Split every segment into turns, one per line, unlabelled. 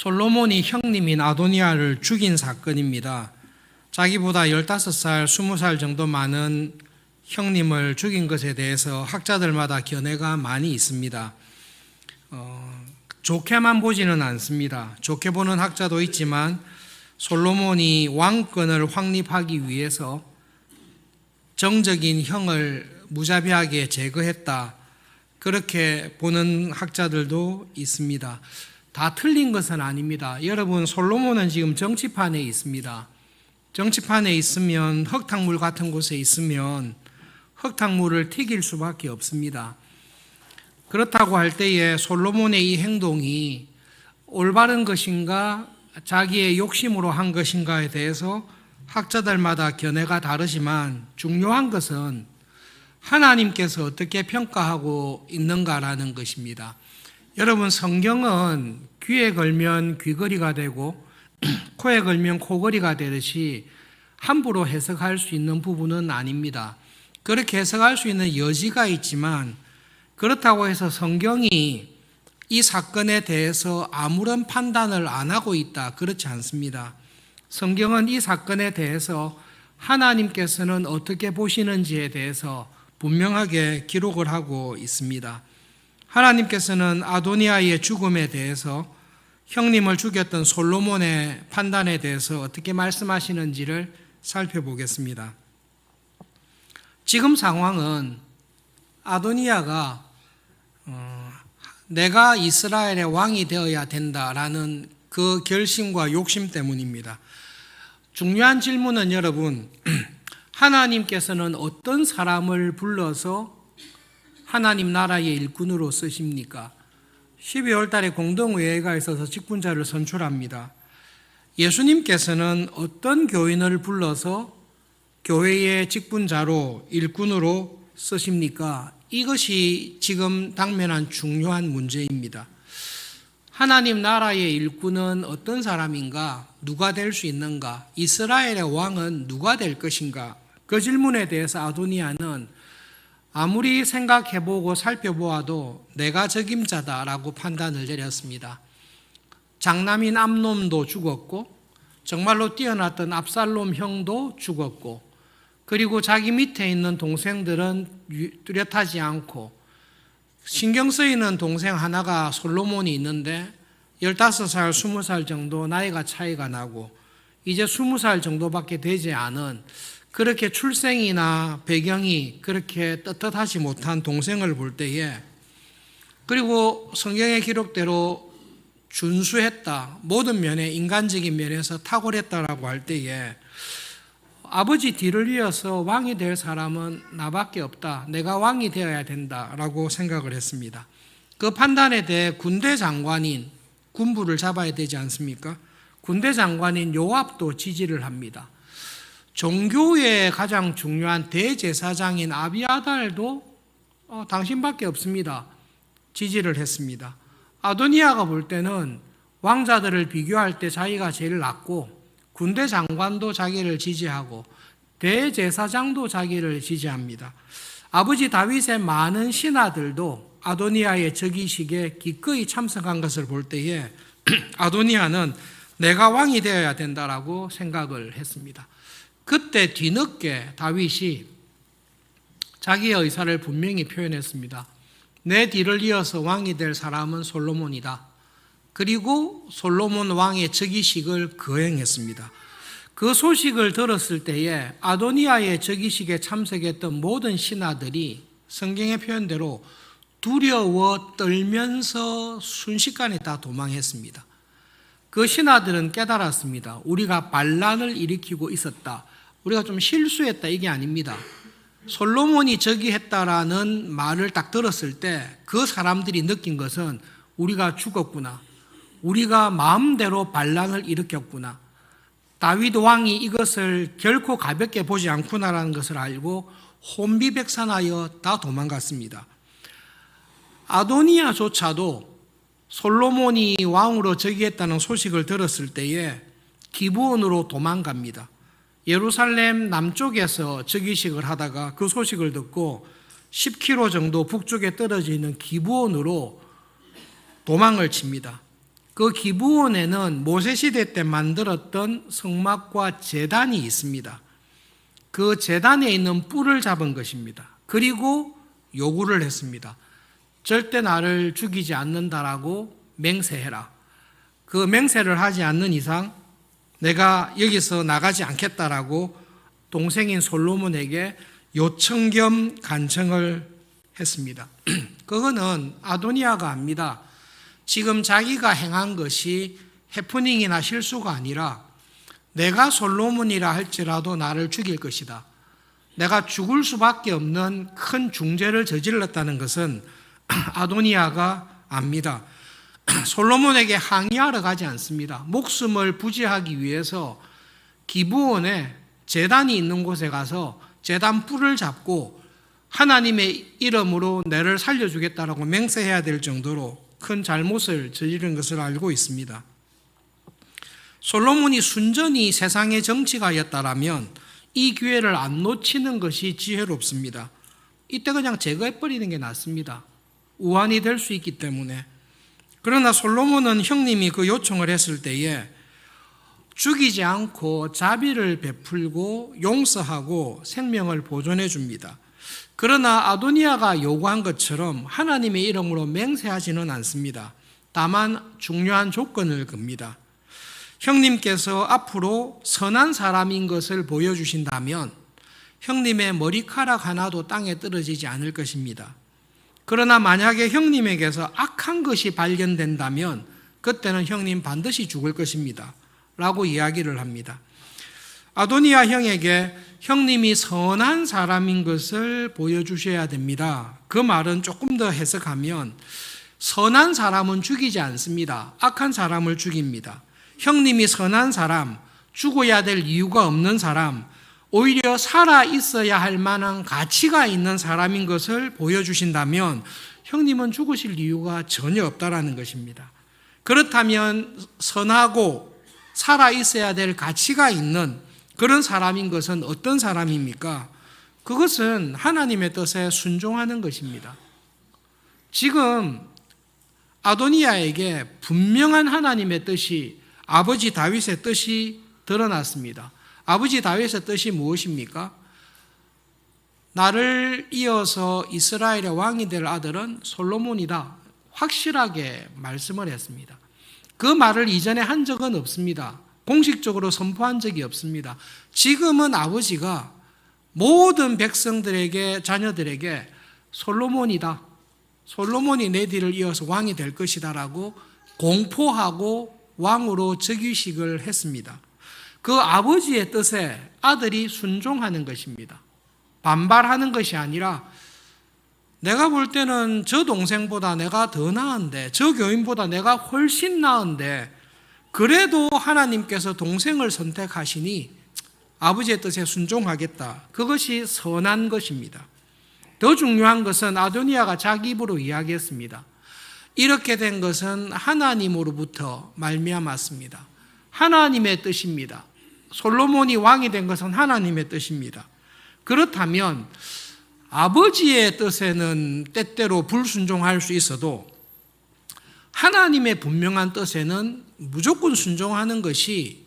솔로몬이 형님인 아도니아를 죽인 사건입니다. 자기보다 15살, 20살 정도 많은 형님을 죽인 것에 대해서 학자들마다 견해가 많이 있습니다. 좋게만 보지는 않습니다. 좋게 보는 학자도 있지만 솔로몬이 왕권을 확립하기 위해서 정적인 형을 무자비하게 제거했다, 그렇게 보는 학자들도 있습니다. 다 틀린 것은 아닙니다. 여러분, 솔로몬은 지금 정치판에 있습니다. 정치판에 있으면, 흙탕물 같은 곳에 있으면 흙탕물을 튀길 수밖에 없습니다. 그렇다고 할 때에 솔로몬의 이 행동이 올바른 것인가, 자기의 욕심으로 한 것인가에 대해서 학자들마다 견해가 다르지만 중요한 것은 하나님께서 어떻게 평가하고 있는가라는 것입니다. 여러분, 성경은 귀에 걸면 귀걸이가 되고 코에 걸면 코걸이가 되듯이 함부로 해석할 수 있는 부분은 아닙니다. 그렇게 해석할 수 있는 여지가 있지만 그렇다고 해서 성경이 이 사건에 대해서 아무런 판단을 안 하고 있다, 그렇지 않습니다. 성경은 이 사건에 대해서 하나님께서는 어떻게 보시는지에 대해서 분명하게 기록을 하고 있습니다. 하나님께서는 아도니아의 죽음에 대해서, 형님을 죽였던 솔로몬의 판단에 대해서 어떻게 말씀하시는지를 살펴보겠습니다. 지금 상황은 아도니아가 내가 이스라엘의 왕이 되어야 된다라는 그 결심과 욕심 때문입니다. 중요한 질문은 여러분, 하나님께서는 어떤 사람을 불러서 하나님 나라의 일꾼으로 쓰십니까? 12월 달에 공동의회가 있어서 직분자를 선출합니다. 예수님께서는 어떤 교인을 불러서 교회의 직분자로, 일꾼으로 쓰십니까? 이것이 지금 당면한 중요한 문제입니다. 하나님 나라의 일꾼은 어떤 사람인가? 누가 될 수 있는가? 이스라엘의 왕은 누가 될 것인가? 그 질문에 대해서 아도니아는 아무리 생각해보고 살펴보아도 내가 적임자다라고 판단을 내렸습니다. 장남인 암논도 죽었고, 정말로 뛰어났던 압살롬 형도 죽었고, 그리고 자기 밑에 있는 동생들은 뚜렷하지 않고, 신경 쓰이는 동생 하나가 솔로몬이 있는데 15살, 20살 정도 나이가 차이가 나고 이제 20살 정도밖에 되지 않은, 그렇게 출생이나 배경이 그렇게 떳떳하지 못한 동생을 볼 때에, 그리고 성경의 기록대로 준수했다, 모든 면에 인간적인 면에서 탁월했다라고 할 때에 아버지 뒤를 이어서 왕이 될 사람은 나밖에 없다, 내가 왕이 되어야 된다라고 생각을 했습니다. 그 판단에 대해 군대 장관인, 군부를 잡아야 되지 않습니까? 군대 장관인 요압도 지지를 합니다. 종교의 가장 중요한 대제사장인 아비아달도 당신밖에 없습니다, 지지를 했습니다. 아도니아가 볼 때는 왕자들을 비교할 때 자기가 제일 낫고, 군대 장관도 자기를 지지하고 대제사장도 자기를 지지합니다. 아버지 다윗의 많은 신하들도 아도니아의 즉위식에 기꺼이 참석한 것을 볼 때에 아도니아는 내가 왕이 되어야 된다라고 생각을 했습니다. 그때 뒤늦게 다윗이 자기의 의사를 분명히 표현했습니다. 내 뒤를 이어서 왕이 될 사람은 솔로몬이다. 그리고 솔로몬 왕의 즉위식을 거행했습니다. 그 소식을 들었을 때에 아도니아의 즉위식에 참석했던 모든 신하들이 성경의 표현대로 두려워 떨면서 순식간에 다 도망했습니다. 그 신하들은 깨달았습니다. 우리가 반란을 일으키고 있었다, 우리가 좀 실수했다, 이게 아닙니다. 솔로몬이 즉위했다라는 말을 딱 들었을 때 그 사람들이 느낀 것은 우리가 죽었구나, 우리가 마음대로 반란을 일으켰구나, 다윗 왕이 이것을 결코 가볍게 보지 않구나라는 것을 알고 혼비백산하여 다 도망갔습니다. 아도니아조차도 솔로몬이 왕으로 즉위했다는 소식을 들었을 때에 기브온으로 도망갑니다. 예루살렘 남쪽에서 즉위식을 하다가 그 소식을 듣고 10km 정도 북쪽에 떨어져 있는 기브온으로 도망을 칩니다. 그 기브온에는 모세 시대 때 만들었던 성막과 제단이 있습니다. 그 제단에 있는 뿔을 잡은 것입니다. 그리고 요구를 했습니다. 절대 나를 죽이지 않는다라고 맹세해라. 그 맹세를 하지 않는 이상 내가 여기서 나가지 않겠다라고 동생인 솔로몬에게 요청 겸 간청을 했습니다. 그거는 아도니아가 압니다. 지금 자기가 행한 것이 해프닝이나 실수가 아니라 내가 솔로몬이라 할지라도 나를 죽일 것이다. 내가 죽을 수밖에 없는 큰 중죄를 저질렀다는 것은 아도니아가 압니다. 솔로몬에게 항의하러 가지 않습니다. 목숨을 부지하기 위해서 기브온에 제단이 있는 곳에 가서 제단 뿔을 잡고 하나님의 이름으로 내를 살려주겠다라고 맹세해야 될 정도로 큰 잘못을 저지른 것을 알고 있습니다. 솔로몬이 순전히 세상의 정치가였다라면 이 기회를 안 놓치는 것이 지혜롭습니다. 이때 그냥 제거해버리는 게 낫습니다. 우환이 될 수 있기 때문에. 그러나 솔로몬은 형님이 그 요청을 했을 때에 죽이지 않고 자비를 베풀고 용서하고 생명을 보존해 줍니다. 그러나 아도니아가 요구한 것처럼 하나님의 이름으로 맹세하지는 않습니다. 다만 중요한 조건을 겁니다. 형님께서 앞으로 선한 사람인 것을 보여주신다면 형님의 머리카락 하나도 땅에 떨어지지 않을 것입니다. 그러나 만약에 형님에게서 악한 것이 발견된다면 그때는 형님 반드시 죽을 것입니다. 라고 이야기를 합니다. 아도니아 형에게 형님이 선한 사람인 것을 보여주셔야 됩니다. 그 말은 조금 더 해석하면 선한 사람은 죽이지 않습니다. 악한 사람을 죽입니다. 형님이 선한 사람, 죽어야 될 이유가 없는 사람, 오히려 살아 있어야 할 만한 가치가 있는 사람인 것을 보여주신다면 형님은 죽으실 이유가 전혀 없다라는 것입니다. 그렇다면 선하고 살아 있어야 될 가치가 있는 그런 사람인 것은 어떤 사람입니까? 그것은 하나님의 뜻에 순종하는 것입니다. 지금 아도니아에게 분명한 하나님의 뜻이, 아버지 다윗의 뜻이 드러났습니다. 아버지 다윗의 뜻이 무엇입니까? 나를 이어서 이스라엘의 왕이 될 아들은 솔로몬이다. 확실하게 말씀을 했습니다. 그 말을 이전에 한 적은 없습니다. 공식적으로 선포한 적이 없습니다. 지금은 아버지가 모든 백성들에게, 자녀들에게 솔로몬이다. 솔로몬이 내 뒤를 이어서 왕이 될 것이다 라고 공포하고 왕으로 즉위식을 했습니다. 그 아버지의 뜻에 아들이 순종하는 것입니다. 반발하는 것이 아니라 내가 볼 때는 저 동생보다 내가 더 나은데, 저 교인보다 내가 훨씬 나은데 그래도 하나님께서 동생을 선택하시니 아버지의 뜻에 순종하겠다. 그것이 선한 것입니다. 더 중요한 것은 아도니아가 자기 입으로 이야기했습니다. 이렇게 된 것은 하나님으로부터 말미암았습니다. 하나님의 뜻입니다. 솔로몬이 왕이 된 것은 하나님의 뜻입니다. 그렇다면 아버지의 뜻에는 때때로 불순종할 수 있어도 하나님의 분명한 뜻에는 무조건 순종하는 것이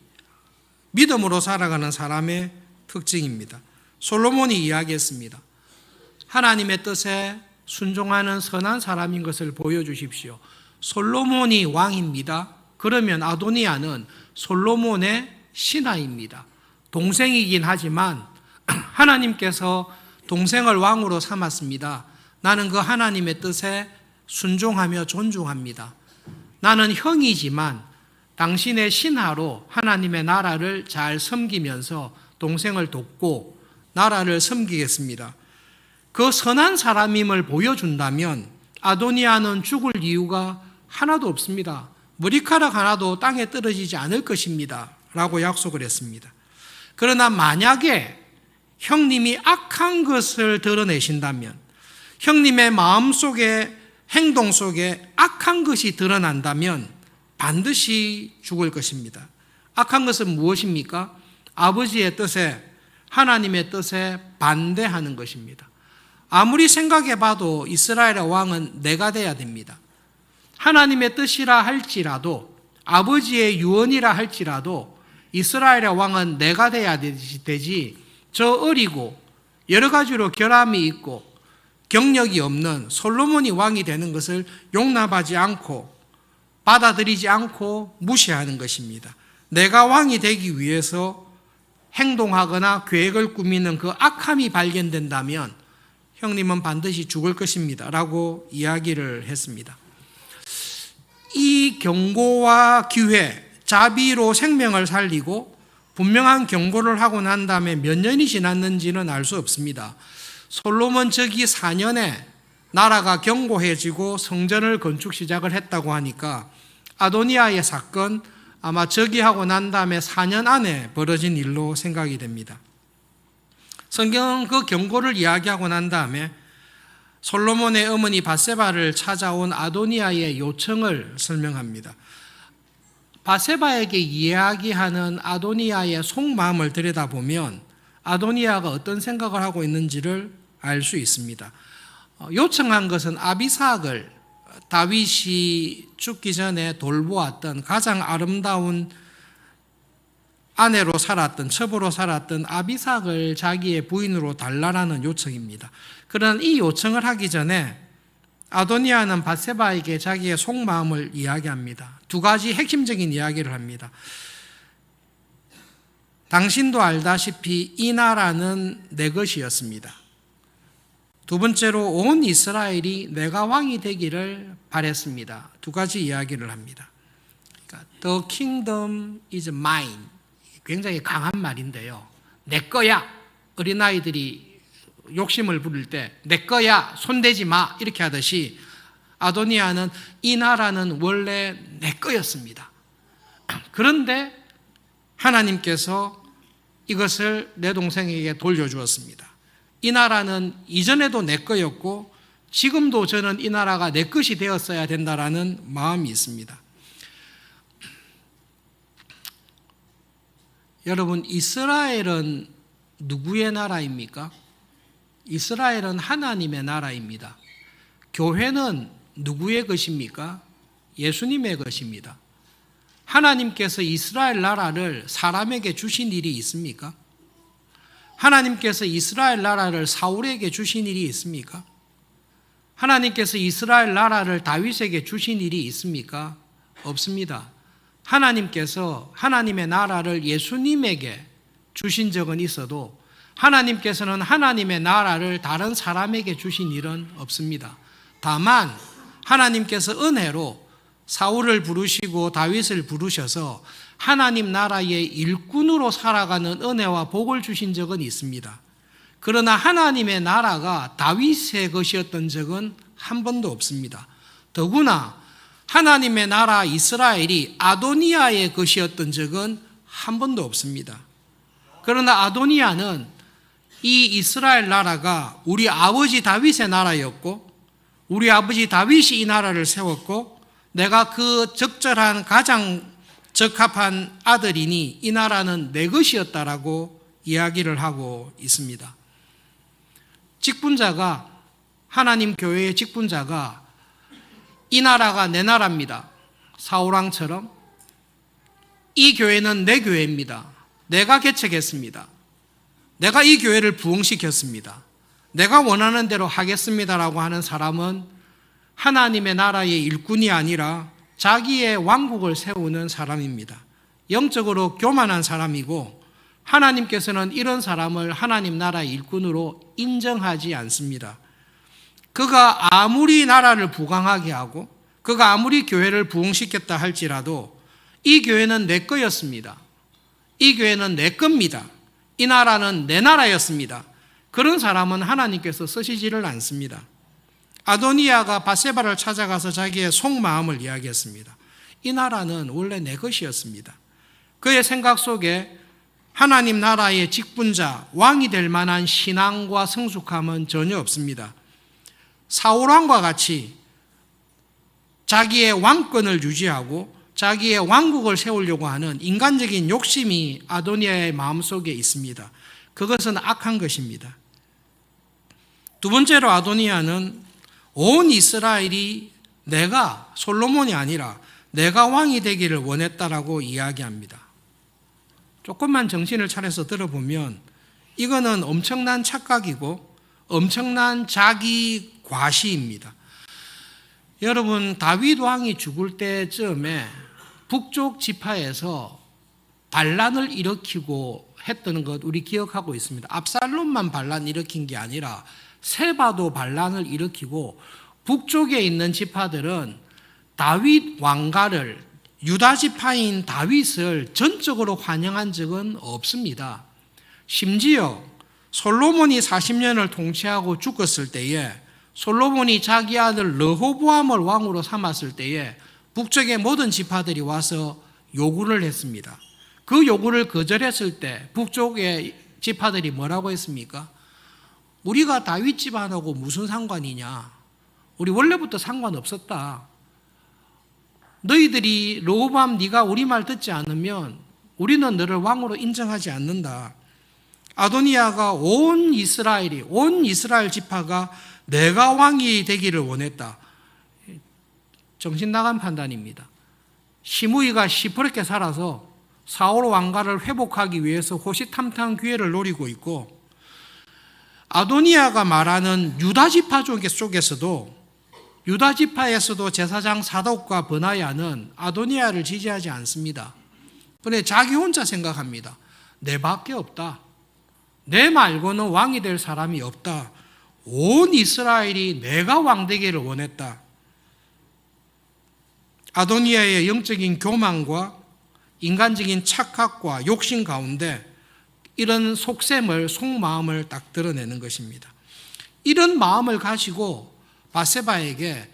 믿음으로 살아가는 사람의 특징입니다. 솔로몬이 이야기했습니다. 하나님의 뜻에 순종하는 선한 사람인 것을 보여주십시오. 솔로몬이 왕입니다. 그러면 아도니아는 솔로몬의 신하입니다. 동생이긴 하지만 하나님께서 동생을 왕으로 삼았습니다. 나는 그 하나님의 뜻에 순종하며 존중합니다. 나는 형이지만 당신의 신하로 하나님의 나라를 잘 섬기면서 동생을 돕고 나라를 섬기겠습니다. 그 선한 사람임을 보여준다면 아도니아는 죽을 이유가 하나도 없습니다. 머리카락 하나도 땅에 떨어지지 않을 것입니다. 라고 약속을 했습니다. 그러나 만약에 형님이 악한 것을 드러내신다면, 형님의 마음 속에, 행동 속에 악한 것이 드러난다면 반드시 죽을 것입니다. 악한 것은 무엇입니까? 아버지의 뜻에, 하나님의 뜻에 반대하는 것입니다. 아무리 생각해 봐도 이스라엘의 왕은 내가 돼야 됩니다. 하나님의 뜻이라 할지라도 아버지의 유언이라 할지라도 이스라엘의 왕은 내가 돼야 되지 저 어리고 여러 가지로 결함이 있고 경력이 없는 솔로몬이 왕이 되는 것을 용납하지 않고 받아들이지 않고 무시하는 것입니다. 내가 왕이 되기 위해서 행동하거나 계획을 꾸미는 그 악함이 발견된다면 형님은 반드시 죽을 것입니다 라고 이야기를 했습니다. 이 경고와 기회, 자비로 생명을 살리고 분명한 경고를 하고 난 다음에 몇 년이 지났는지는 알 수 없습니다. 솔로몬 즉위 4년에 나라가 견고해지고 성전을 건축 시작을 했다고 하니까 아도니아의 사건 아마 즉위하고 난 다음에 4년 안에 벌어진 일로 생각이 됩니다. 성경은 그 경고를 이야기하고 난 다음에 솔로몬의 어머니 밧세바를 찾아온 아도니아의 요청을 설명합니다. 밧세바에게 이야기하는 아도니아의 속마음을 들여다보면 아도니아가 어떤 생각을 하고 있는지를 알 수 있습니다. 요청한 것은 아비삭을 다윗이 죽기 전에 돌보았던 가장 아름다운 아내로 살았던, 첩으로 살았던 아비삭을 자기의 부인으로 달라라는 요청입니다. 그러나 이 요청을 하기 전에 아도니아는 밧세바에게 자기의 속마음을 이야기합니다. 두 가지 핵심적인 이야기를 합니다. 당신도 알다시피 이 나라는 내 것이었습니다. 두 번째로 온 이스라엘이 내가 왕이 되기를 바랬습니다. 두 가지 이야기를 합니다. 그러니까 The kingdom is mine. 굉장히 강한 말인데요. 내 거야. 어린아이들이 욕심을 부릴 때 내 거야. 손대지 마. 이렇게 하듯이 아도니아는 이 나라는 원래 내 거였습니다. 그런데 하나님께서 이것을 내 동생에게 돌려주었습니다. 이 나라는 이전에도 내 거였고 지금도 저는 이 나라가 내 것이 되었어야 된다라는 마음이 있습니다. 여러분, 이스라엘은 누구의 나라입니까? 이스라엘은 하나님의 나라입니다. 교회는 누구의 것입니까? 예수님의 것입니다. 하나님께서 이스라엘 나라를 사람에게 주신 일이 있습니까? 하나님께서 이스라엘 나라를 사울에게 주신 일이 있습니까? 하나님께서 이스라엘 나라를 다윗에게 주신 일이 있습니까? 없습니다. 하나님께서 하나님의 나라를 예수님에게 주신 적은 있어도 하나님께서는 하나님의 나라를 다른 사람에게 주신 일은 없습니다. 다만 하나님께서 은혜로 사울을 부르시고 다윗을 부르셔서 하나님 나라의 일꾼으로 살아가는 은혜와 복을 주신 적은 있습니다. 그러나 하나님의 나라가 다윗의 것이었던 적은 한 번도 없습니다. 더구나 하나님의 나라 이스라엘이 아도니아의 것이었던 적은 한 번도 없습니다. 그러나 아도니아는 이 이스라엘 나라가 우리 아버지 다윗의 나라였고 우리 아버지 다윗이 이 나라를 세웠고 내가 그 적절한 가장 적합한 아들이니 이 나라는 내 것이었다라고 이야기를 하고 있습니다. 직분자가 하나님 교회의 직분자가 이 나라가 내 나라입니다. 사울왕처럼 이 교회는 내 교회입니다. 내가 개척했습니다. 내가 이 교회를 부흥시켰습니다. 내가 원하는 대로 하겠습니다라고 하는 사람은 하나님의 나라의 일꾼이 아니라 자기의 왕국을 세우는 사람입니다. 영적으로 교만한 사람이고 하나님께서는 이런 사람을 하나님 나라의 일꾼으로 인정하지 않습니다. 그가 아무리 나라를 부강하게 하고 그가 아무리 교회를 부흥시켰다 할지라도 이 교회는 내 거였습니다. 이 교회는 내 겁니다. 이 나라는 내 나라였습니다. 그런 사람은 하나님께서 쓰시지를 않습니다. 아도니아가 밧세바를 찾아가서 자기의 속마음을 이야기했습니다. 이 나라는 원래 내 것이었습니다. 그의 생각 속에 하나님 나라의 직분자, 왕이 될 만한 신앙과 성숙함은 전혀 없습니다. 사울왕과 같이 자기의 왕권을 유지하고 자기의 왕국을 세우려고 하는 인간적인 욕심이 아도니아의 마음속에 있습니다. 그것은 악한 것입니다. 두 번째로 아도니아는 온 이스라엘이 내가 솔로몬이 아니라 내가 왕이 되기를 원했다라고 이야기합니다. 조금만 정신을 차려서 들어보면 이거는 엄청난 착각이고 엄청난 자기 과시입니다. 여러분, 다윗 왕이 죽을 때쯤에 북쪽 지파에서 반란을 일으키고 했던 것 우리 기억하고 있습니다. 압살롬만 반란 일으킨 게 아니라 세바도 반란을 일으키고 북쪽에 있는 지파들은 다윗 왕가를, 유다 지파인 다윗을 전적으로 환영한 적은 없습니다. 심지어 솔로몬이 40년을 통치하고 죽었을 때에 솔로몬이 자기 아들 르호보암을 왕으로 삼았을 때에 북쪽의 모든 지파들이 와서 요구를 했습니다. 그 요구를 거절했을 때 북쪽의 지파들이 뭐라고 했습니까? 우리가 다윗 집안하고 무슨 상관이냐? 우리 원래부터 상관없었다. 너희들이 르호보암 네가 우리 말 듣지 않으면 우리는 너를 왕으로 인정하지 않는다. 아도니아가 온 이스라엘 지파가 내가 왕이 되기를 원했다. 정신 나간 판단입니다. 시므이가 시퍼렇게 살아서 사울 왕가를 회복하기 위해서 호시탐탐 기회를 노리고 있고, 아도니아가 말하는 유다 지파 쪽에서도 유다 지파에서도 제사장 사독과 버나야는 아도니아를 지지하지 않습니다. 그런데 자기 혼자 생각합니다. 내밖에 없다. 내 말고는 왕이 될 사람이 없다. 온 이스라엘이 내가 왕 되기를 원했다. 아도니아의 영적인 교만과 인간적인 착각과 욕심 가운데 이런 속마음을 딱 드러내는 것입니다. 이런 마음을 가지고 바세바에게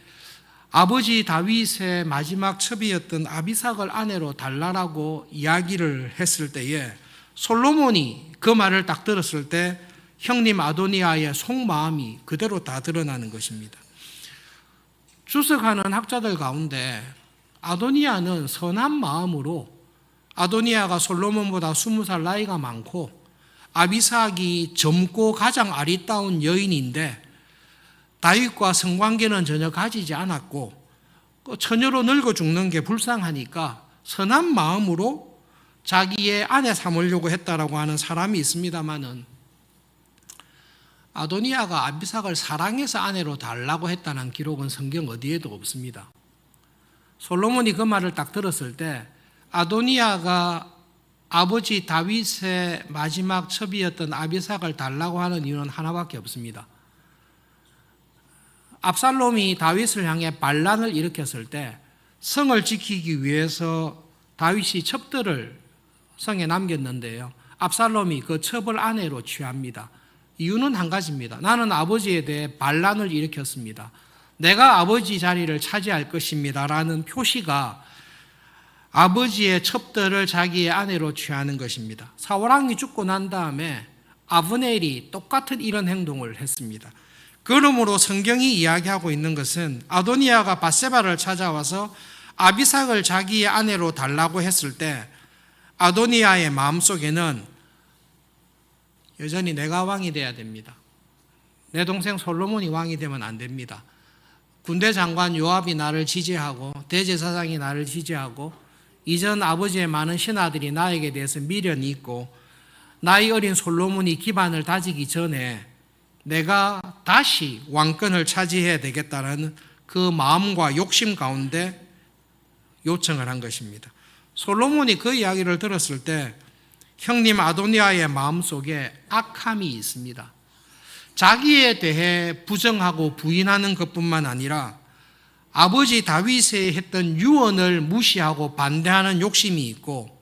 아버지 다윗의 마지막 첩이었던 아비삭을 아내로 달라라고 이야기를 했을 때에 솔로몬이 그 말을 딱 들었을 때 형님 아도니아의 속마음이 그대로 다 드러나는 것입니다. 주석하는 학자들 가운데 아도니아는 선한 마음으로, 아도니아가 솔로몬보다 20살 나이가 많고 아비삭이 젊고 가장 아리따운 여인인데 다윗과 성관계는 전혀 가지지 않았고 처녀로 늙어 죽는 게 불쌍하니까 선한 마음으로 자기의 아내 삼으려고 했다라고 하는 사람이 있습니다마는, 아도니아가 아비삭을 사랑해서 아내로 달라고 했다는 기록은 성경 어디에도 없습니다. 솔로몬이 그 말을 딱 들었을 때 아도니아가 아버지 다윗의 마지막 첩이었던 아비삭을 달라고 하는 이유는 하나밖에 없습니다. 압살롬이 다윗을 향해 반란을 일으켰을 때 성을 지키기 위해서 다윗이 첩들을 성에 남겼는데요, 압살롬이 그 첩을 아내로 취합니다. 이유는 한 가지입니다. 나는 아버지에 대해 반란을 일으켰습니다. 내가 아버지 자리를 차지할 것입니다 라는 표시가 아버지의 첩들을 자기의 아내로 취하는 것입니다. 사울왕이 죽고 난 다음에 아브넬이 똑같은 이런 행동을 했습니다. 그러므로 성경이 이야기하고 있는 것은 아도니아가 밧세바를 찾아와서 아비삭을 자기의 아내로 달라고 했을 때 아도니아의 마음속에는 여전히 내가 왕이 돼야 됩니다. 내 동생 솔로몬이 왕이 되면 안 됩니다. 군대 장관 요압이 나를 지지하고 대제사장이 나를 지지하고 이전 아버지의 많은 신하들이 나에게 대해서 미련이 있고 나이 어린 솔로몬이 기반을 다지기 전에 내가 다시 왕권을 차지해야 되겠다는 그 마음과 욕심 가운데 요청을 한 것입니다. 솔로몬이 그 이야기를 들었을 때 형님 아도니아의 마음속에 악함이 있습니다. 자기에 대해 부정하고 부인하는 것뿐만 아니라 아버지 다윗이 했던 유언을 무시하고 반대하는 욕심이 있고,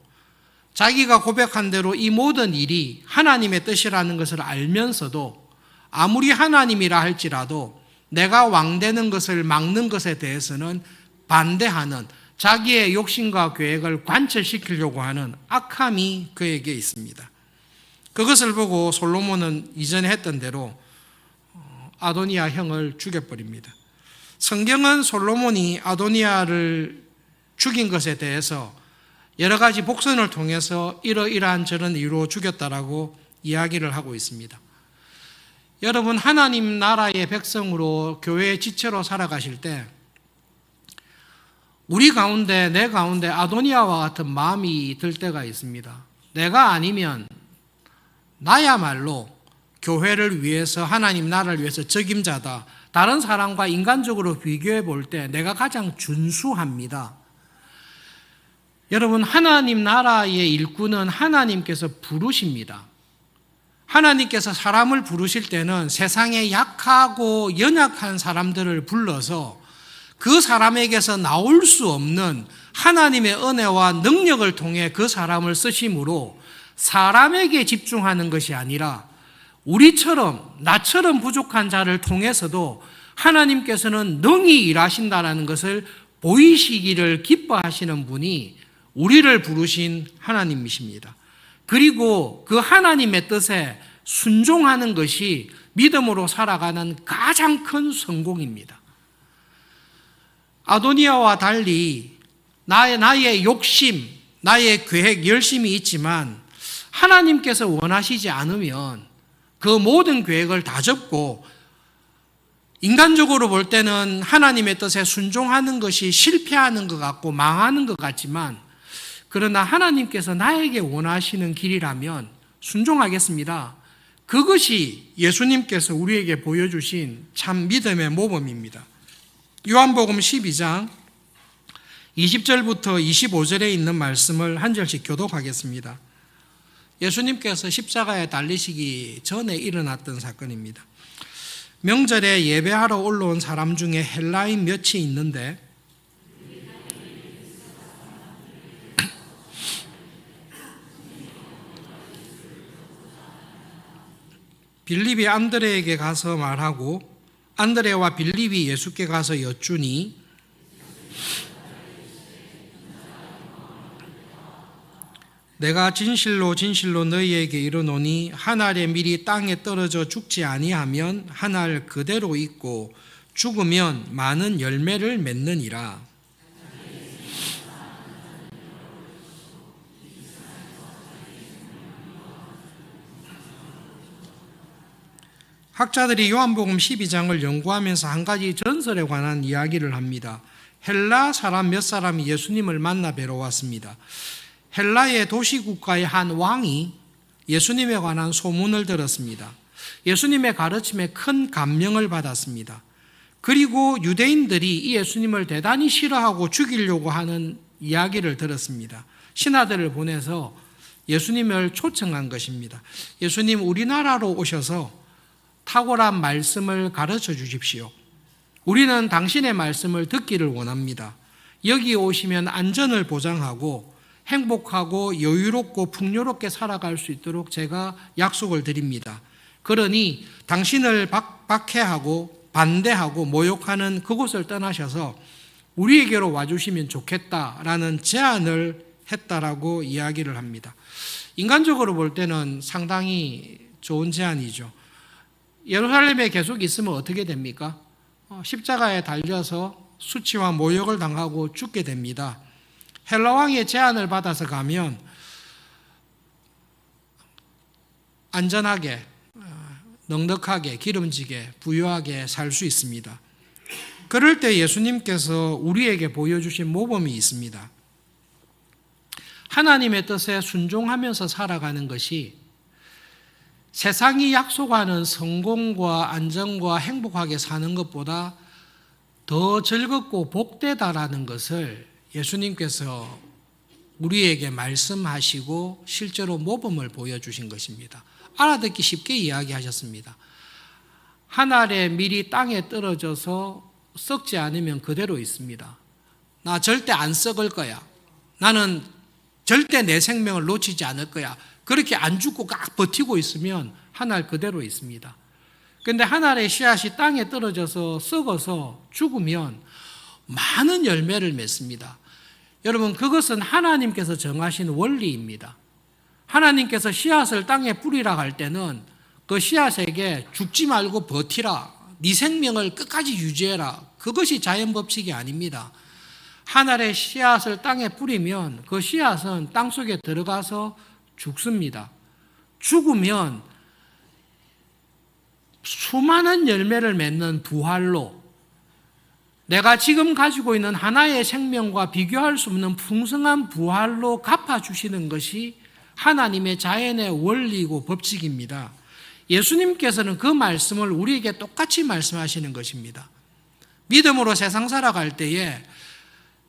자기가 고백한 대로 이 모든 일이 하나님의 뜻이라는 것을 알면서도 아무리 하나님이라 할지라도 내가 왕되는 것을 막는 것에 대해서는 반대하는, 자기의 욕심과 계획을 관철시키려고 하는 악함이 그에게 있습니다. 그것을 보고 솔로몬은 이전에 했던 대로 아도니아 형을 죽여버립니다. 성경은 솔로몬이 아도니아를 죽인 것에 대해서 여러 가지 복선을 통해서 이러이러한 저런 이유로 죽였다라고 이야기를 하고 있습니다. 여러분, 하나님 나라의 백성으로 교회의 지체로 살아가실 때 우리 가운데, 내 가운데 아도니아와 같은 마음이 들 때가 있습니다. 내가 아니면 나야말로 교회를 위해서, 하나님 나라를 위해서 적임자다. 다른 사람과 인간적으로 비교해 볼 때 내가 가장 준수합니다. 여러분, 하나님 나라의 일꾼은 하나님께서 부르십니다. 하나님께서 사람을 부르실 때는 세상에 약하고 연약한 사람들을 불러서 그 사람에게서 나올 수 없는 하나님의 은혜와 능력을 통해 그 사람을 쓰심으로 사람에게 집중하는 것이 아니라 우리처럼, 나처럼 부족한 자를 통해서도 하나님께서는 능히 일하신다는 것을 보이시기를 기뻐하시는 분이 우리를 부르신 하나님이십니다. 그리고 그 하나님의 뜻에 순종하는 것이 믿음으로 살아가는 가장 큰 성공입니다. 아도니아와 달리 나의 욕심, 나의 계획, 열심이 있지만 하나님께서 원하시지 않으면 그 모든 계획을 다 접고 인간적으로 볼 때는 하나님의 뜻에 순종하는 것이 실패하는 것 같고 망하는 것 같지만, 그러나 하나님께서 나에게 원하시는 길이라면 순종하겠습니다. 그것이 예수님께서 우리에게 보여주신 참 믿음의 모범입니다. 요한복음 12장 20절부터 25절에 있는 말씀을 한 절씩 교독하겠습니다. 예수님께서 십자가에 달리시기 전에 일어났던 사건입니다. 명절에 예배하러 올라온 사람 중에 헬라인 몇이 있는데 빌립이 안드레에게 가서 말하고 안드레와 빌립이 예수께 가서 여쭈니 내가 진실로 진실로 너희에게 이르노니 한 알의 밀이 땅에 떨어져 죽지 아니하면 한 알 그대로 있고 죽으면 많은 열매를 맺느니라. 학자들이 요한복음 12장을 연구하면서 한 가지 전설에 관한 이야기를 합니다. 헬라 사람 몇 사람이 예수님을 만나 뵈러 왔습니다. 헬라의 도시국가의 한 왕이 예수님에 관한 소문을 들었습니다. 예수님의 가르침에 큰 감명을 받았습니다. 그리고 유대인들이 이 예수님을 대단히 싫어하고 죽이려고 하는 이야기를 들었습니다. 신하들을 보내서 예수님을 초청한 것입니다. 예수님, 우리나라로 오셔서 탁월한 말씀을 가르쳐 주십시오. 우리는 당신의 말씀을 듣기를 원합니다. 여기 오시면 안전을 보장하고 행복하고 여유롭고 풍요롭게 살아갈 수 있도록 제가 약속을 드립니다. 그러니 당신을 박해하고 반대하고 모욕하는 그곳을 떠나셔서 우리에게로 와주시면 좋겠다라는 제안을 했다라고 이야기를 합니다. 인간적으로 볼 때는 상당히 좋은 제안이죠. 예루살렘에 계속 있으면 어떻게 됩니까? 십자가에 달려서 수치와 모욕을 당하고 죽게 됩니다. 헬라 왕의 제안을 받아서 가면 안전하게, 넉넉하게, 기름지게, 부유하게 살 수 있습니다. 그럴 때 예수님께서 우리에게 보여주신 모범이 있습니다. 하나님의 뜻에 순종하면서 살아가는 것이 세상이 약속하는 성공과 안정과 행복하게 사는 것보다 더 즐겁고 복되다라는 것을 예수님께서 우리에게 말씀하시고 실제로 모범을 보여주신 것입니다. 알아듣기 쉽게 이야기하셨습니다. 한 알의 밀이 땅에 떨어져서 썩지 않으면 그대로 있습니다. 나 절대 안 썩을 거야. 나는 절대 내 생명을 놓치지 않을 거야. 그렇게 안 죽고 꽉 버티고 있으면 한 알 그대로 있습니다. 그런데 한 알의 씨앗이 땅에 떨어져서 썩어서 죽으면 많은 열매를 맺습니다. 여러분, 그것은 하나님께서 정하신 원리입니다. 하나님께서 씨앗을 땅에 뿌리라 할 때는 그 씨앗에게 죽지 말고 버티라, 네 생명을 끝까지 유지해라, 그것이 자연 법칙이 아닙니다. 한 알의 씨앗을 땅에 뿌리면 그 씨앗은 땅속에 들어가서 죽습니다. 죽으면 수많은 열매를 맺는 부활로 내가 지금 가지고 있는 하나의 생명과 비교할 수 없는 풍성한 부활로 갚아주시는 것이 하나님의 자연의 원리이고 법칙입니다. 예수님께서는 그 말씀을 우리에게 똑같이 말씀하시는 것입니다. 믿음으로 세상 살아갈 때에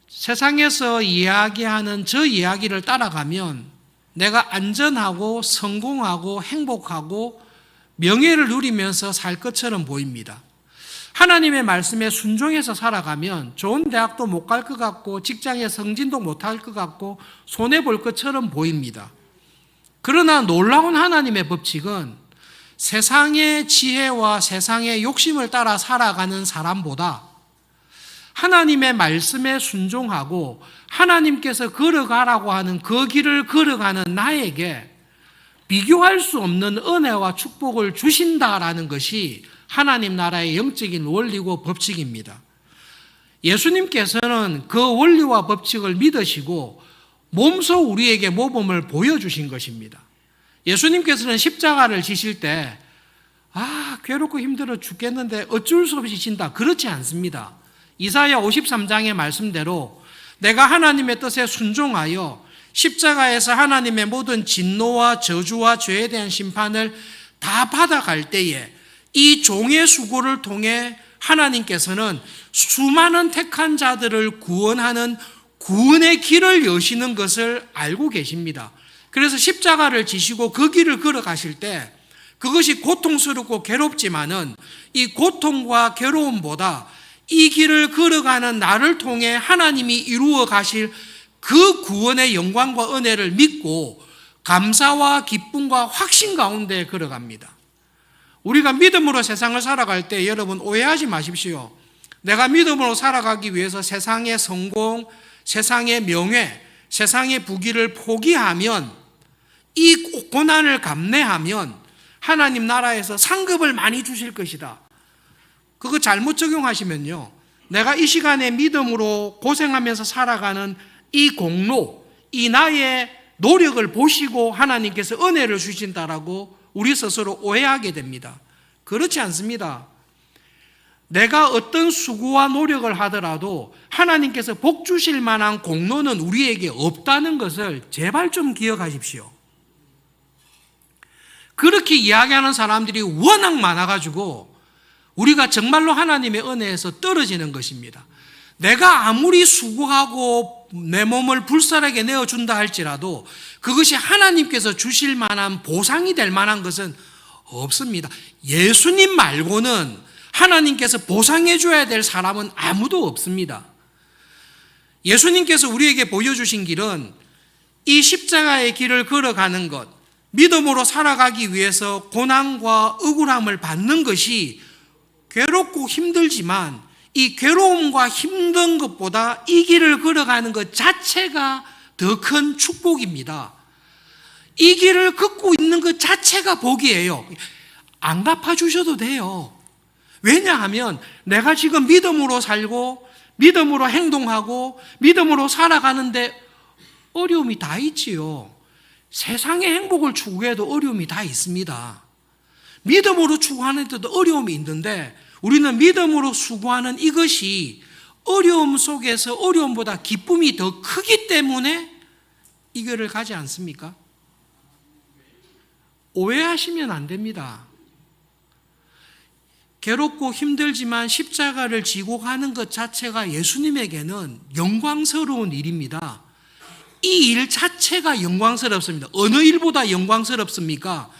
세상에서 이야기하는 저 이야기를 따라가면 내가 안전하고 성공하고 행복하고 명예를 누리면서 살 것처럼 보입니다. 하나님의 말씀에 순종해서 살아가면 좋은 대학도 못 갈 것 같고 직장에 승진도 못할 것 같고 손해볼 것처럼 보입니다. 그러나 놀라운 하나님의 법칙은 세상의 지혜와 세상의 욕심을 따라 살아가는 사람보다 하나님의 말씀에 순종하고 하나님께서 걸어가라고 하는 그 길을 걸어가는 나에게 비교할 수 없는 은혜와 축복을 주신다라는 것이 하나님 나라의 영적인 원리고 법칙입니다. 예수님께서는 그 원리와 법칙을 믿으시고 몸소 우리에게 모범을 보여주신 것입니다. 예수님께서는 십자가를 지실 때 괴롭고 힘들어 죽겠는데 어쩔 수 없이 진다, 그렇지 않습니다. 이사야 53장의 말씀대로 내가 하나님의 뜻에 순종하여 십자가에서 하나님의 모든 진노와 저주와 죄에 대한 심판을 다 받아갈 때에 이 종의 수고를 통해 하나님께서는 수많은 택한 자들을 구원하는 구원의 길을 여시는 것을 알고 계십니다. 그래서 십자가를 지시고 그 길을 걸어가실 때 그것이 고통스럽고 괴롭지만은 이 고통과 괴로움보다 이 길을 걸어가는 나를 통해 하나님이 이루어 가실 그 구원의 영광과 은혜를 믿고 감사와 기쁨과 확신 가운데 걸어갑니다. 우리가 믿음으로 세상을 살아갈 때 여러분 오해하지 마십시오. 내가 믿음으로 살아가기 위해서 세상의 성공, 세상의 명예, 세상의 부귀를 포기하면 이 고난을 감내하면 하나님 나라에서 상급을 많이 주실 것이다. 그거 잘못 적용하시면요, 내가 이 시간에 믿음으로 고생하면서 살아가는 이 공로, 이 나의 노력을 보시고 하나님께서 은혜를 주신다라고 우리 스스로 오해하게 됩니다. 그렇지 않습니다. 내가 어떤 수고와 노력을 하더라도 하나님께서 복 주실 만한 공로는 우리에게 없다는 것을 제발 좀 기억하십시오. 그렇게 이야기하는 사람들이 워낙 많아가지고 우리가 정말로 하나님의 은혜에서 떨어지는 것입니다. 내가 아무리 수고하고 내 몸을 불살하게 내어준다 할지라도 그것이 하나님께서 주실 만한 보상이 될 만한 것은 없습니다. 예수님 말고는 하나님께서 보상해 줘야 될 사람은 아무도 없습니다. 예수님께서 우리에게 보여주신 길은 이 십자가의 길을 걸어가는 것, 믿음으로 살아가기 위해서 고난과 억울함을 받는 것이 괴롭고 힘들지만 이 괴로움과 힘든 것보다 이 길을 걸어가는 것 자체가 더 큰 축복입니다. 이 길을 걷고 있는 것 자체가 복이에요. 안 갚아주셔도 돼요. 왜냐하면 내가 지금 믿음으로 살고 믿음으로 행동하고 믿음으로 살아가는데 어려움이 다 있지요. 세상의 행복을 추구해도 어려움이 다 있습니다. 믿음으로 추구하는 데도 어려움이 있는데 우리는 믿음으로 수고하는 이것이 어려움 속에서 어려움보다 기쁨이 더 크기 때문에 이 길을 가지 않습니까? 오해하시면 안 됩니다. 괴롭고 힘들지만 십자가를 지고 가는 것 자체가 예수님에게는 영광스러운 일입니다. 이 일 자체가 영광스럽습니다. 어느 일보다 영광스럽습니까?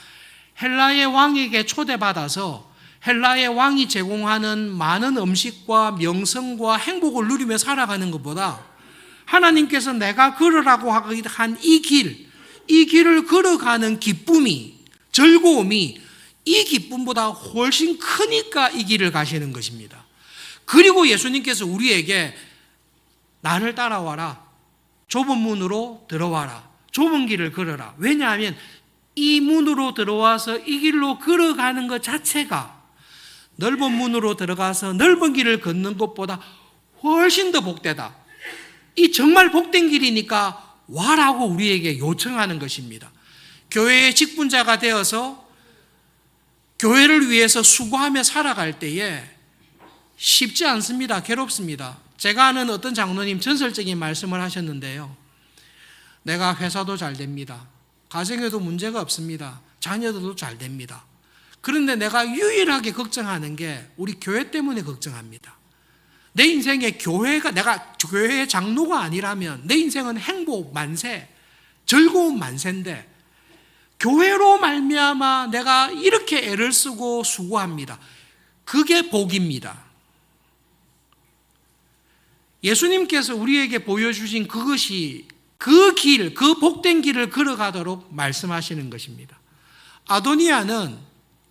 헬라의 왕에게 초대받아서 헬라의 왕이 제공하는 많은 음식과 명성과 행복을 누리며 살아가는 것보다 하나님께서 내가 걸으라고 한 이 길을 걸어가는 기쁨이, 즐거움이 이 기쁨보다 훨씬 크니까 이 길을 가시는 것입니다. 그리고 예수님께서 우리에게 나를 따라와라, 좁은 문으로 들어와라, 좁은 길을 걸어라. 왜냐하면 이 문으로 들어와서 이 길로 걸어가는 것 자체가 넓은 문으로 들어가서 넓은 길을 걷는 것보다 훨씬 더 복되다. 이 정말 복된 길이니까 와라고 우리에게 요청하는 것입니다. 교회의 직분자가 되어서 교회를 위해서 수고하며 살아갈 때에 쉽지 않습니다. 괴롭습니다. 제가 아는 어떤 장로님 전설적인 말씀을 하셨는데요. 내가 회사도 잘 됩니다. 가정에도 문제가 없습니다. 자녀들도 잘 됩니다. 그런데 내가 유일하게 걱정하는 게 우리 교회 때문에 걱정합니다. 내 인생에 내가 교회의 장로가 아니라면 내 인생은 행복 만세, 즐거움 만세인데 교회로 말미암아 내가 이렇게 애를 쓰고 수고합니다. 그게 복입니다. 예수님께서 우리에게 보여주신 그것이 그 길, 그 복된 길을 걸어가도록 말씀하시는 것입니다. 아도니아는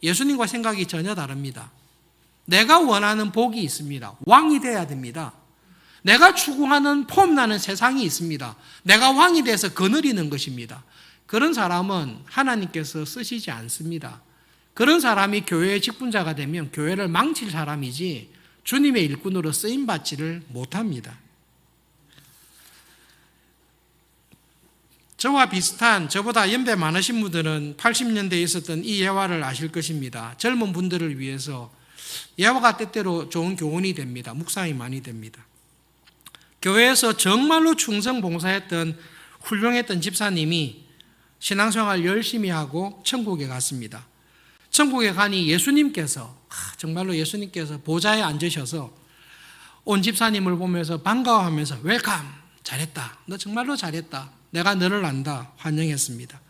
예수님과 생각이 전혀 다릅니다. 내가 원하는 복이 있습니다. 왕이 돼야 됩니다. 내가 추구하는 폼나는 세상이 있습니다. 내가 왕이 돼서 거느리는 것입니다. 그런 사람은 하나님께서 쓰시지 않습니다. 그런 사람이 교회의 직분자가 되면 교회를 망칠 사람이지 주님의 일꾼으로 쓰임받지를 못합니다. 저와 비슷한, 저보다 연배 많으신 분들은 80년대에 있었던 이 예화를 아실 것입니다. 젊은 분들을 위해서 예화가 때때로 좋은 교훈이 됩니다. 묵상이 많이 됩니다. 교회에서 정말로 충성 봉사했던 훌륭했던 집사님이 신앙생활 열심히 하고 천국에 갔습니다. 천국에 가니 예수님께서 정말로 예수님께서 보좌에 앉으셔서 온 집사님을 보면서 반가워하면서 웰컴, 잘했다, 너 정말로 잘했다, 내가 너를 안다, 환영했습니다.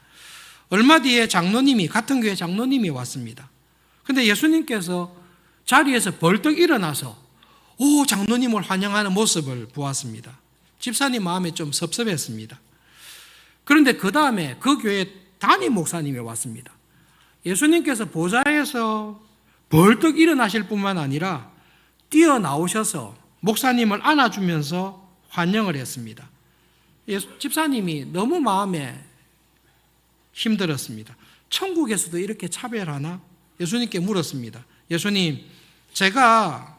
얼마 뒤에 장로님이, 같은 교회 장로님이 왔습니다. 근데 예수님께서 자리에서 벌떡 일어나서 장로님을 환영하는 모습을 보았습니다. 집사님 마음에 좀 섭섭했습니다. 그런데 그 다음에 그 교회 담임 목사님이 왔습니다. 예수님께서 보좌에서 벌떡 일어나실 뿐만 아니라 뛰어나오셔서 목사님을 안아주면서 환영을 했습니다. 집사님이 너무 마음에 힘들었습니다. 천국에서도 이렇게 차별하나? 예수님께 물었습니다. 예수님, 제가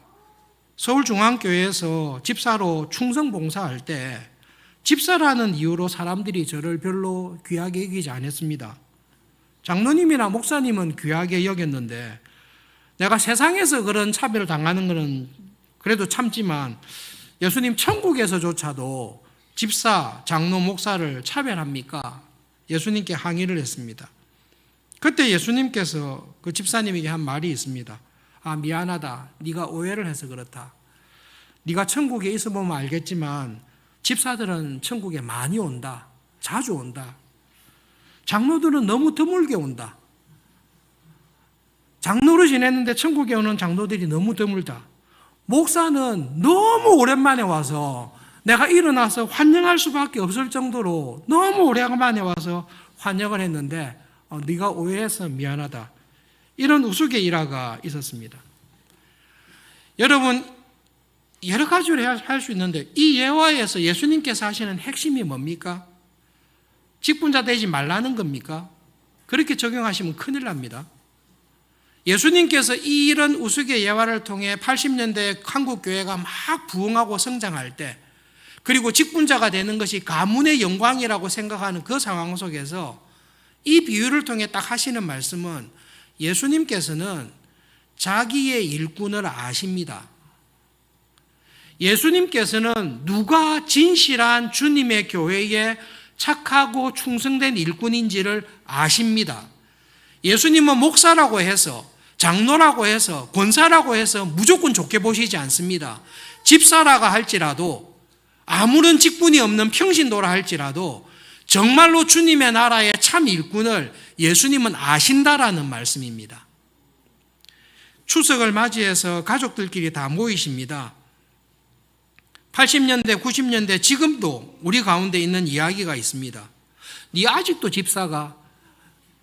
서울중앙교회에서 집사로 충성봉사할 때 집사라는 이유로 사람들이 저를 별로 귀하게 여기지 않았습니다. 장로님이나 목사님은 귀하게 여겼는데 내가 세상에서 그런 차별을 당하는 것은 그래도 참지만 예수님 천국에서조차도 집사, 장로, 목사를 차별합니까? 예수님께 항의를 했습니다. 그때 예수님께서 그 집사님에게 한 말이 있습니다. 미안하다. 네가 오해를 해서 그렇다. 네가 천국에 있어보면 알겠지만 집사들은 천국에 많이 온다. 자주 온다. 장로들은 너무 드물게 온다. 장로로 지냈는데 천국에 오는 장로들이 너무 드물다. 목사는 너무 오랜만에 와서 내가 일어나서 환영할 수밖에 없을 정도로 너무 오랜만에 와서 환영을 했는데 네가 오해해서 미안하다. 이런 우스개 일화가 있었습니다. 여러분, 여러 가지로 할 수 있는데 이 예화에서 예수님께서 하시는 핵심이 뭡니까? 직분자 되지 말라는 겁니까? 그렇게 적용하시면 큰일 납니다. 예수님께서 이런 우스개 예화를 통해 80년대 한국 교회가 막 부흥하고 성장할 때, 그리고 직분자가 되는 것이 가문의 영광이라고 생각하는 그 상황 속에서 이 비유를 통해 딱 하시는 말씀은 예수님께서는 자기의 일꾼을 아십니다. 예수님께서는 누가 진실한 주님의 교회에 착하고 충성된 일꾼인지를 아십니다. 예수님은 목사라고 해서, 장로라고 해서, 권사라고 해서 무조건 좋게 보시지 않습니다. 집사라가 할지라도, 아무런 직분이 없는 평신도라 할지라도 정말로 주님의 나라의 참 일꾼을 예수님은 아신다라는 말씀입니다. 추석을 맞이해서 가족들끼리 다 모이십니다. 80년대, 90년대 지금도 우리 가운데 있는 이야기가 있습니다. 네 아직도 집사가?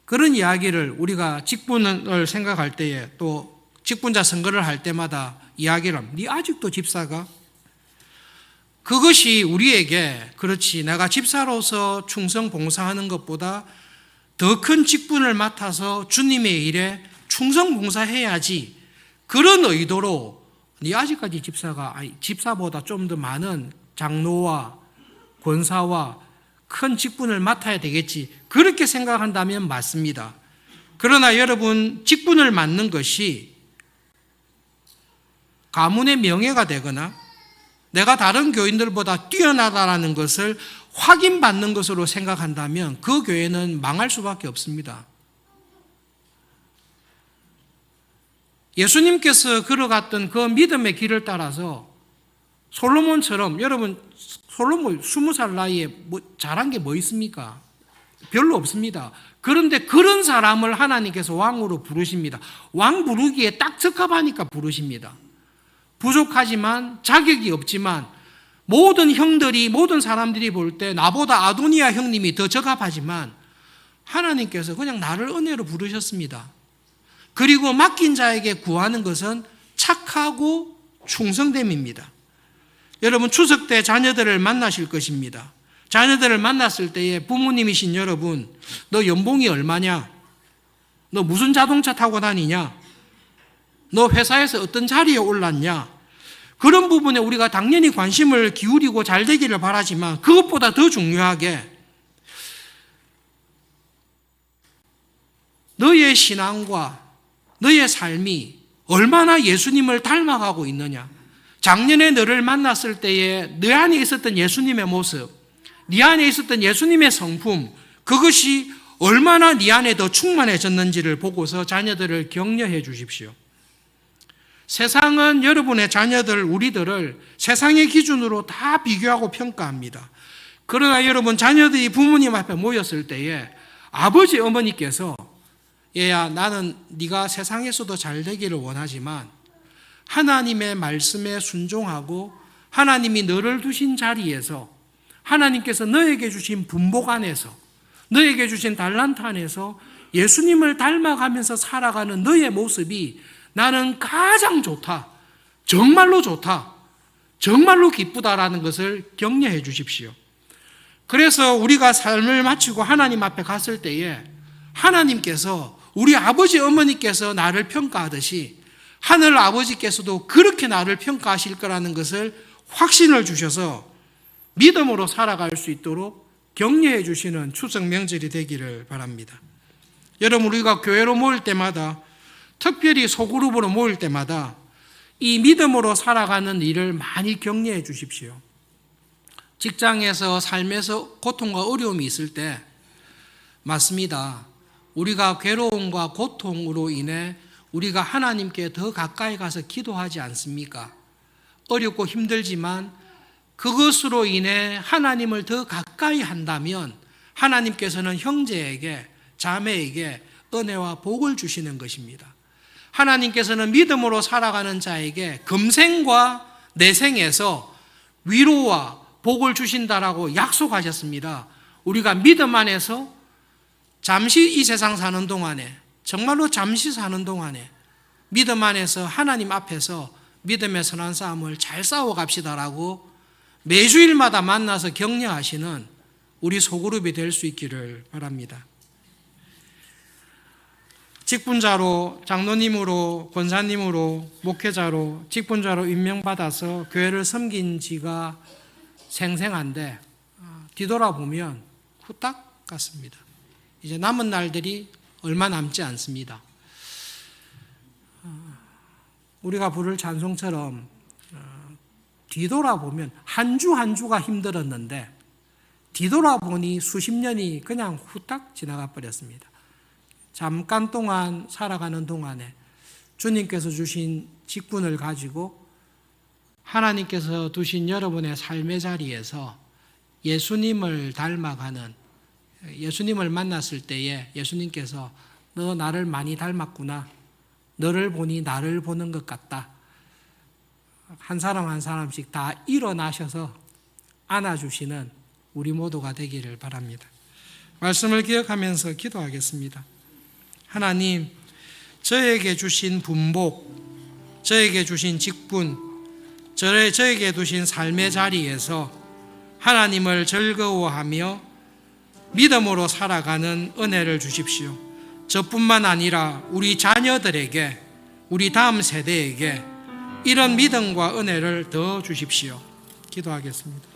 그런 이야기를 우리가 직분을 생각할 때에, 또 직분자 선거를 할 때마다 이야기를 합니다. 네 아직도 집사가? 그것이 우리에게, 그렇지, 내가 집사로서 충성 봉사하는 것보다 더 큰 직분을 맡아서 주님의 일에 충성 봉사해야지, 그런 의도로 네 아직까지 집사가, 집사보다 좀 더 많은 장로와 권사와 큰 직분을 맡아야 되겠지, 그렇게 생각한다면 맞습니다. 그러나 여러분, 직분을 맡는 것이 가문의 명예가 되거나 내가 다른 교인들보다 뛰어나다라는 것을 확인받는 것으로 생각한다면 그 교회는 망할 수밖에 없습니다. 예수님께서 걸어갔던 그 믿음의 길을 따라서 솔로몬처럼, 여러분 솔로몬 20살 나이에 잘한 게 뭐 있습니까? 별로 없습니다. 그런데 그런 사람을 하나님께서 왕으로 부르십니다. 왕 부르기에 딱 적합하니까 부르십니다. 부족하지만 자격이 없지만 모든 형들이, 모든 사람들이 볼 때 나보다 아도니아 형님이 더 적합하지만 하나님께서 그냥 나를 은혜로 부르셨습니다. 그리고 맡긴 자에게 구하는 것은 착하고 충성됨입니다. 여러분 추석 때 자녀들을 만나실 것입니다. 자녀들을 만났을 때에 부모님이신 여러분, 너 연봉이 얼마냐? 너 무슨 자동차 타고 다니냐? 너 회사에서 어떤 자리에 올랐냐? 그런 부분에 우리가 당연히 관심을 기울이고 잘 되기를 바라지만 그것보다 더 중요하게 너의 신앙과 너의 삶이 얼마나 예수님을 닮아가고 있느냐. 작년에 너를 만났을 때에 너 안에 있었던 예수님의 모습, 네 안에 있었던 예수님의 성품, 그것이 얼마나 네 안에 더 충만해졌는지를 보고서 자녀들을 격려해 주십시오. 세상은 여러분의 자녀들, 우리들을 세상의 기준으로 다 비교하고 평가합니다. 그러나 여러분 자녀들이 부모님 앞에 모였을 때에 아버지, 어머니께서 얘야, 나는 네가 세상에서도 잘 되기를 원하지만 하나님의 말씀에 순종하고 하나님이 너를 두신 자리에서 하나님께서 너에게 주신 분복 안에서 너에게 주신 달란트 안에서 예수님을 닮아가면서 살아가는 너의 모습이 나는 가장 좋다, 정말로 좋다, 정말로 기쁘다라는 것을 격려해 주십시오. 그래서 우리가 삶을 마치고 하나님 앞에 갔을 때에 하나님께서 우리 아버지 어머니께서 나를 평가하듯이 하늘 아버지께서도 그렇게 나를 평가하실 거라는 것을 확신을 주셔서 믿음으로 살아갈 수 있도록 격려해 주시는 추석 명절이 되기를 바랍니다. 여러분 우리가 교회로 모일 때마다, 특별히 소그룹으로 모일 때마다 이 믿음으로 살아가는 일을 많이 격려해 주십시오. 직장에서 삶에서 고통과 어려움이 있을 때 맞습니다. 우리가 괴로움과 고통으로 인해 우리가 하나님께 더 가까이 가서 기도하지 않습니까? 어렵고 힘들지만 그것으로 인해 하나님을 더 가까이 한다면 하나님께서는 형제에게, 자매에게 은혜와 복을 주시는 것입니다. 하나님께서는 믿음으로 살아가는 자에게 금생과 내생에서 위로와 복을 주신다라고 약속하셨습니다. 우리가 믿음 안에서 잠시 이 세상 사는 동안에, 정말로 잠시 사는 동안에 믿음 안에서 하나님 앞에서 믿음의 선한 싸움을 잘 싸워갑시다라고 매주일마다 만나서 격려하시는 우리 소그룹이 될 수 있기를 바랍니다. 직분자로, 장로님으로, 권사님으로, 목회자로, 직분자로 임명받아서 교회를 섬긴 지가 생생한데 뒤돌아보면 후딱 같습니다. 이제 남은 날들이 얼마 남지 않습니다. 우리가 부를 찬송처럼 뒤돌아보면 한 주 한 주가 힘들었는데 뒤돌아보니 수십 년이 그냥 후딱 지나가 버렸습니다. 잠깐 동안 살아가는 동안에 주님께서 주신 직분을 가지고 하나님께서 두신 여러분의 삶의 자리에서 예수님을 닮아가는, 예수님을 만났을 때에 예수님께서 너 나를 많이 닮았구나, 너를 보니 나를 보는 것 같다, 한 사람 한 사람씩 다 일어나셔서 안아주시는 우리 모두가 되기를 바랍니다. 말씀을 기억하면서 기도하겠습니다. 하나님, 저에게 주신 분복, 저에게 주신 직분, 저에게 두신 삶의 자리에서 하나님을 즐거워하며 믿음으로 살아가는 은혜를 주십시오. 저뿐만 아니라 우리 자녀들에게, 우리 다음 세대에게 이런 믿음과 은혜를 더 주십시오. 기도하겠습니다.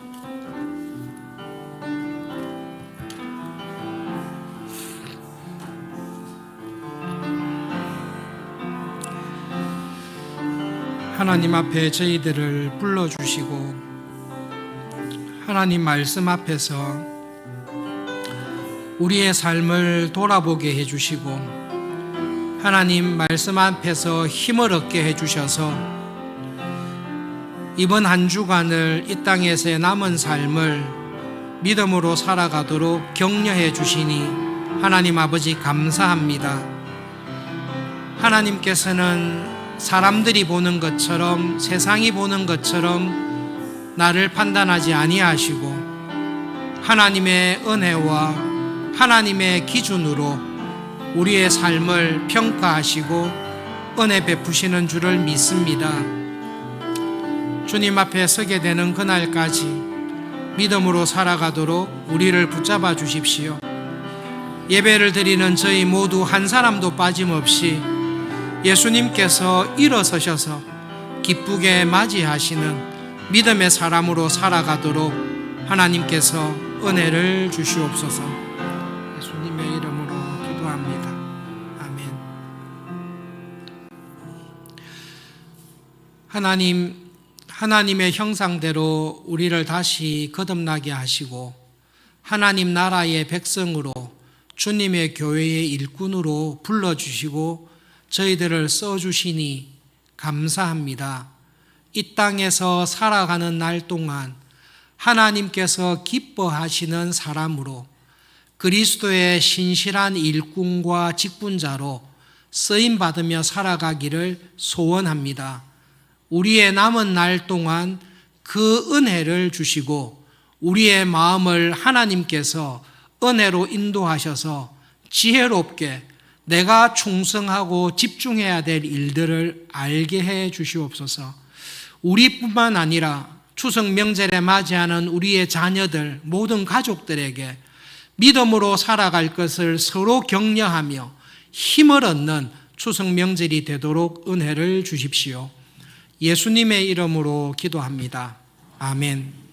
하나님 앞에 저희들을 불러주시고 하나님 말씀 앞에서 우리의 삶을 돌아보게 해주시고 하나님 말씀 앞에서 힘을 얻게 해주셔서 이번 한 주간을 이 땅에서의 남은 삶을 믿음으로 살아가도록 격려해 주시니 하나님 아버지 감사합니다. 하나님께서는 사람들이 보는 것처럼 세상이 보는 것처럼 나를 판단하지 아니하시고 하나님의 은혜와 하나님의 기준으로 우리의 삶을 평가하시고 은혜 베푸시는 줄을 믿습니다. 주님 앞에 서게 되는 그날까지 믿음으로 살아가도록 우리를 붙잡아 주십시오. 예배를 드리는 저희 모두 한 사람도 빠짐없이 예수님께서 일어서셔서 기쁘게 맞이하시는 믿음의 사람으로 살아가도록 하나님께서 은혜를 주시옵소서. 예수님의 이름으로 기도합니다. 아멘. 하나님의 형상대로 우리를 다시 거듭나게 하시고 하나님 나라의 백성으로 주님의 교회의 일꾼으로 불러주시고 저희들을 써주시니 감사합니다. 이 땅에서 살아가는 날 동안 하나님께서 기뻐하시는 사람으로 그리스도의 신실한 일꾼과 직분자로 쓰임받으며 살아가기를 소원합니다. 우리의 남은 날 동안 그 은혜를 주시고 우리의 마음을 하나님께서 은혜로 인도하셔서 지혜롭게 내가 충성하고 집중해야 될 일들을 알게 해 주시옵소서. 우리뿐만 아니라 추석 명절에 맞이하는 우리의 자녀들, 모든 가족들에게 믿음으로 살아갈 것을 서로 격려하며 힘을 얻는 추석 명절이 되도록 은혜를 주십시오. 예수님의 이름으로 기도합니다. 아멘.